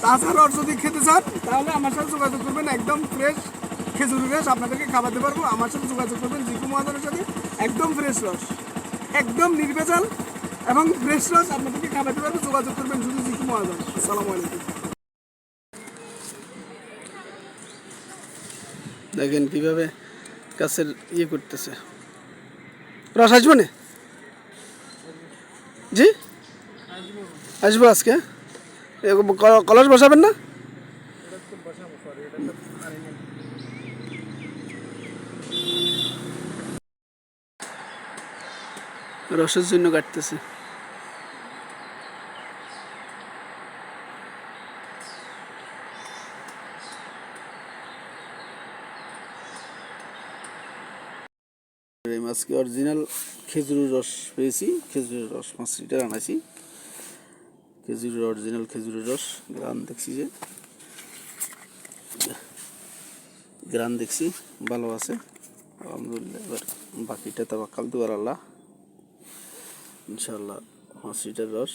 তাছাড়া যদি খেতে চান তাহলে আমার সাথে যোগাযোগ করবেন, একদম ফ্রেশ খেজুরের রস আপনাদেরকে খাওয়াতে পারবো। আমার সাথে যোগাযোগ করবেন জিকু মহাজনের সাথে, একদম ফ্রেশ রস, একদম নির্ভেজাল এবং ফ্রেশ রস আপনাদেরকে খাওয়াতে পারবো। যোগাযোগ করবেন শুধু জিকু মহাজন। আসসালামু আলাইকুম। দেখেন কিভাবে গাছের করতেছে। রস আসবো না? জি আসবো আজকে। কলস বসাবেন না? রসের জন্য কাটতেছে। আজকে অরিজিনাল খেজুরের রস পেয়েছি, খেজুরের রস 5 লিটার আনাইছি। খেজুরের অরিজিনাল খেজুরের রস গ্রান দেখছি, যে গ্রান দেখছি ভালো আছে আলহামদুলিল্লাহ। এবার বাকিটা তাওয়াক্কাল দুয়ার আল্লাহ, ইনশাআল্লাহ। 5 লিটার রস,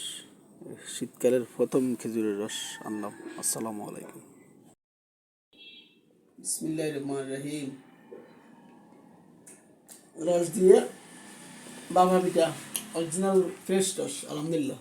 শীতকালের প্রথম খেজুরের রস আনলাম। আসসালামু আলাইকুম। বিসমিল্লাহির রহমানির রহিম। রস দিয়ে বাবা পিঠা, অরিজিনাল ফ্রেশ রস আলহামদুলিল্লাহ।